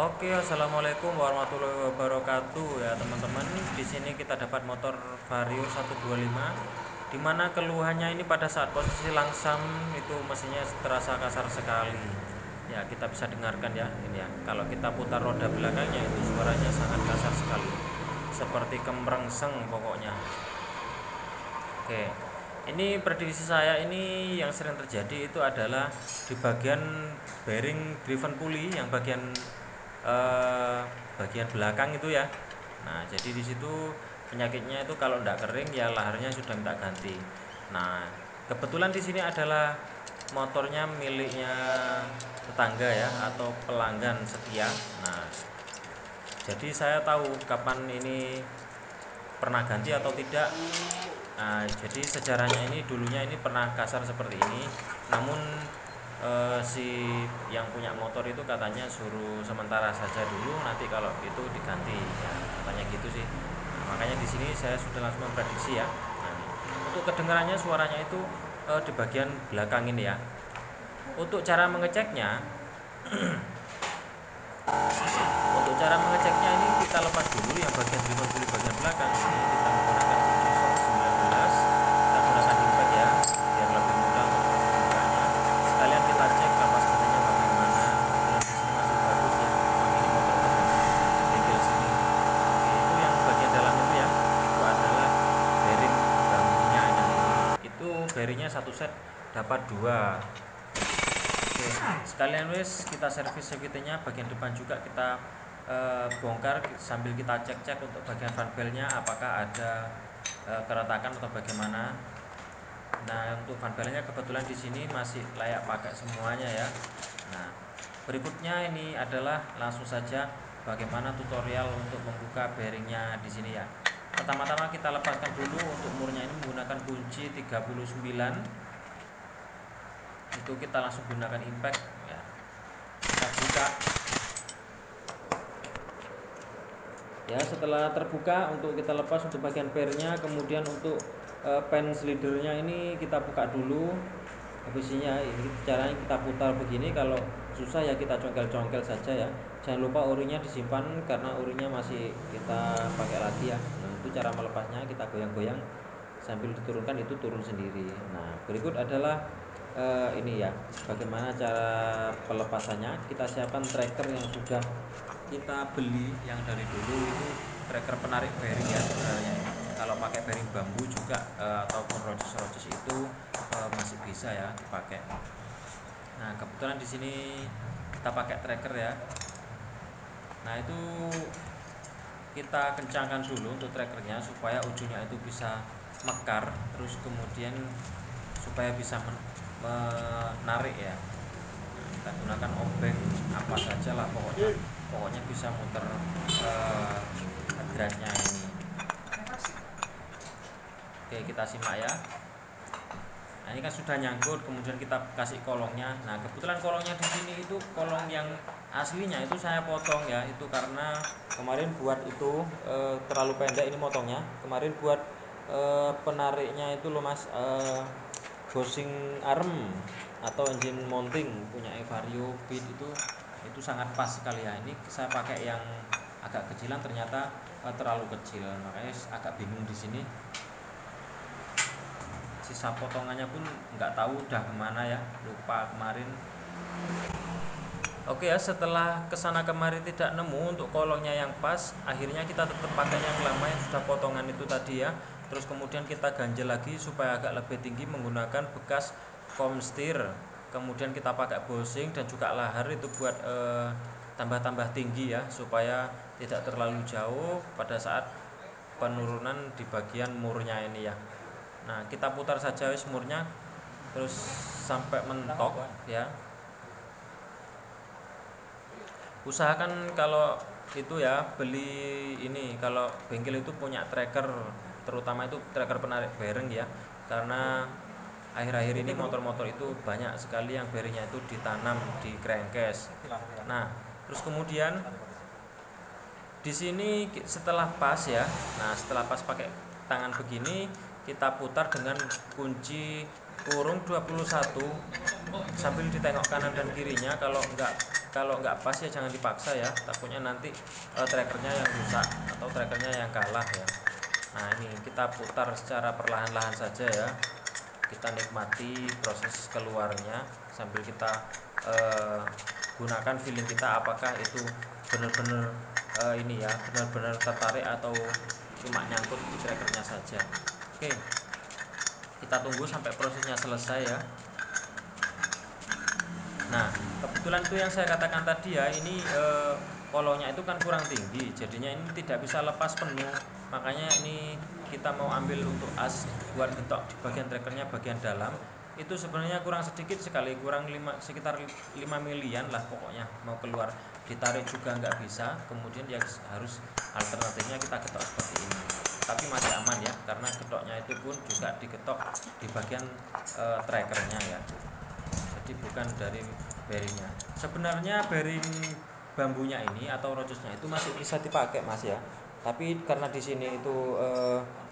Oke, assalamualaikum warahmatullahi wabarakatuh ya teman-teman. Di sini kita dapat motor Vario 125, dimana keluhannya ini pada saat posisi langsam itu mesinnya terasa kasar sekali. Ya kita bisa dengarkan ya ini ya. Kalau kita putar roda belakangnya itu suaranya sangat kasar sekali, seperti kemrengseng pokoknya. Oke, ini prediksi saya ini yang sering terjadi itu adalah di bagian bearing driven pulley yang eh, bagian belakang itu ya. Nah, jadi di situ penyakitnya itu kalau tidak kering ya laharnya sudah minta ganti. Nah, kebetulan di sini adalah motornya miliknya tetangga ya atau pelanggan setia. Nah, jadi saya tahu kapan ini pernah ganti atau tidak. Nah, jadi sejarahnya ini dulunya ini pernah kasar seperti ini, namun si yang punya motor itu katanya suruh sementara saja dulu, nanti kalau itu diganti, ya, katanya gitu sih. Nah, makanya di sini saya sudah langsung memprediksi ya. Nah, untuk kedengarannya suaranya itu di bagian belakang ini ya. Untuk cara mengeceknya, untuk cara mengeceknya ini kita lepas dulu yang bagian driver dulu bagian belakang ini kita menggunakan kunci shock 19, kita gunakan impact ya biar lebih mudah untuk membukanya. Sekalian kita cek kapasitasnya bagaimana. Kebetulan di sini masih bagus ya, memang ini motor bagian bengkel sini. Oke, itu yang bagian dalam itu ya, itu adalah bearing bambunya ini. Itu bearingnya satu set dapat dua. Oke, sekalian wis kita servis CVT-nya bagian depan juga kita bongkar sambil kita cek-cek untuk bagian fan bell-nya apakah ada keretakan atau bagaimana. Nah, untuk fan bell-nya kebetulan di sini masih layak pakai semuanya ya. Nah, berikutnya ini adalah langsung saja bagaimana tutorial untuk membuka bearingnya di sini ya. Pertama-tama kita lepaskan dulu untuk murnya ini menggunakan kunci 39. Itu kita langsung gunakan impact ya. Kita buka ya. Setelah terbuka untuk kita lepas untuk bagian pairnya, kemudian untuk pen slidernya ini kita buka dulu besinya. Ini caranya kita putar begini, kalau susah ya kita congkel-congkel saja ya. Jangan lupa orinya disimpan karena orinya masih kita pakai lagi ya. Nah, itu cara melepasnya, kita goyang-goyang sambil diturunkan, itu turun sendiri. Nah, berikut adalah ini ya bagaimana cara pelepasannya. Kita siapkan tracker yang sudah kita beli yang dari dulu, itu tracker penarik bearing ya sebenarnya. Kalau pakai bearing bambu juga ataupun roces itu masih bisa ya dipakai. Nah, kebetulan di sini kita pakai tracker ya. Nah, itu kita kencangkan dulu untuk trackernya supaya ujungnya itu bisa mekar, terus kemudian supaya bisa menarik ya. Nah, kita gunakan obeng apa saja lah pokoknya bisa muter dratnya ini. Oke, kita simak ya. Nah, ini kan sudah nyangkut, kemudian kita kasih kolongnya. Nah, kebetulan kolongnya di sini itu kolong yang aslinya itu saya potong ya, itu karena kemarin buat itu terlalu pendek ini motongnya. Kemarin buat penariknya itu loh Mas, housing arm atau engine mounting punya Vario Beat itu sangat pas sekali ya. Ini saya pakai yang agak kecilan, ternyata terlalu kecil, makanya agak bingung di sini. Sisa potongannya pun nggak tahu udah kemana ya, lupa kemarin. Oke ya, setelah kesana kemari tidak nemu untuk kolongnya yang pas, akhirnya kita tetap pakai yang lama yang sudah potongan itu tadi ya. Terus kemudian kita ganjel lagi supaya agak lebih tinggi menggunakan bekas komstir. Kemudian kita pakai bosing dan juga lahar itu buat tambah-tambah tinggi ya, supaya tidak terlalu jauh pada saat penurunan di bagian murnya ini ya. Nah, kita putar saja wis murnya terus sampai mentok ya. Usahakan kalau itu ya beli ini, kalau bengkel itu punya tracker, terutama itu tracker penarik bearing ya, karena akhir-akhir ini motor-motor itu banyak sekali yang bearingnya itu ditanam di crankcase. Nah, terus kemudian di sini setelah pas ya, nah setelah pas pakai tangan begini kita putar dengan kunci kurung 21 sambil ditengok kanan dan kirinya. Kalau nggak pas ya jangan dipaksa ya, takutnya nanti trackernya yang rusak atau trackernya yang kalah ya. Nah ini kita putar secara perlahan-lahan saja ya, kita nikmati proses keluarnya sambil kita gunakan feeling kita apakah itu benar-benar ini ya, benar-benar tertarik atau cuma nyangkut di trackernya saja. Oke, kita tunggu sampai prosesnya selesai ya. Nah kebetulan itu yang saya katakan tadi ya, ini kolongnya itu kan kurang tinggi, jadinya ini tidak bisa lepas penuh. Makanya ini kita mau ambil untuk as buat getok di bagian trackernya bagian dalam, itu sebenarnya kurang sedikit sekali, kurang sekitar 5 milian lah pokoknya mau keluar. Ditarik juga nggak bisa, kemudian ya harus alternatifnya kita getok seperti ini. Tapi masih aman ya, karena getoknya itu pun juga digetok di bagian trackernya ya, jadi bukan dari bearingnya. Sebenarnya bearing bambunya ini atau rocosnya itu masih bisa dipakai mas ya, tapi karena di sini itu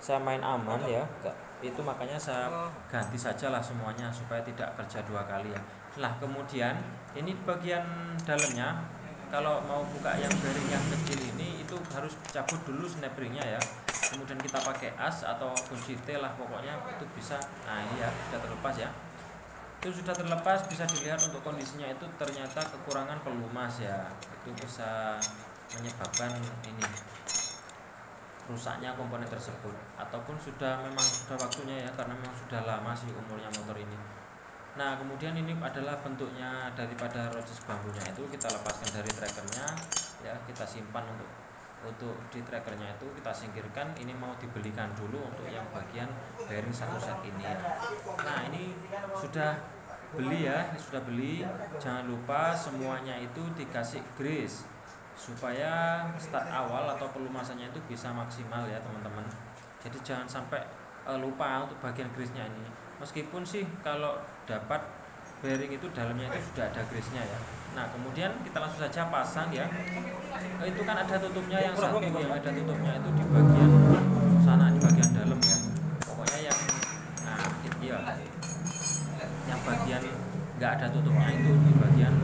saya main aman ya, itu makanya saya ganti sajalah semuanya supaya tidak kerja 2 kali ya. Nah kemudian ini bagian dalamnya, kalau mau buka yang bearing yang kecil ini itu harus cabut dulu snap ringnya ya, kemudian kita pakai as atau kunci T lah pokoknya itu bisa. Nah ini ya sudah terlepas ya, itu sudah terlepas. Bisa dilihat untuk kondisinya itu ternyata kekurangan pelumas ya, itu bisa menyebabkan ini rusaknya komponen tersebut, ataupun memang sudah waktunya ya, karena memang sudah lama sih umurnya motor ini. Nah kemudian ini adalah bentuknya daripada rocis bambunya, itu kita lepaskan dari trackernya ya, kita simpan untuk di trackernya itu kita singkirkan. Ini mau dibelikan dulu untuk yang bagian bearing satu set ini ya. Nah ini sudah beli ya, sudah beli. Jangan lupa semuanya itu dikasih grease supaya start awal atau pelumasannya itu bisa maksimal ya teman-teman. Jadi jangan sampai lupa untuk bagian grease-nya ini. Meskipun sih kalau dapat bearing itu dalamnya itu sudah ada grease-nya ya. Nah kemudian kita langsung saja pasang ya. Itu kan ada tutupnya yang satu, yang ada tutupnya itu di bagian sana, di bagian dalam ya. Pokoknya yang yang bagian nggak ada tutupnya itu di bagian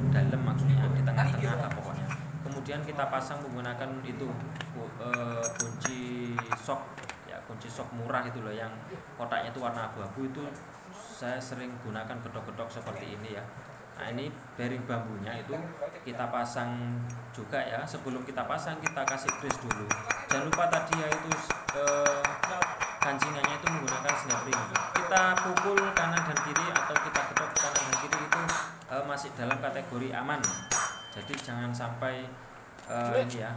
dalam, maksudnya di tengah-tengah lah pokoknya. Kemudian kita pasang menggunakan itu kunci sok ya, kunci sok murah itu loh, yang kotaknya itu warna abu-abu, itu saya sering gunakan gedok-gedok seperti ini ya. Nah ini bearing bambunya itu kita pasang juga ya. Sebelum kita pasang kita kasih grease dulu. Jangan lupa tadi ya itu gancingannya itu menggunakan snap ring. Kita pukul kanan dan kiri atau kita gedok kanan dan kiri itu masih dalam kategori aman. Jadi jangan sampai ini ya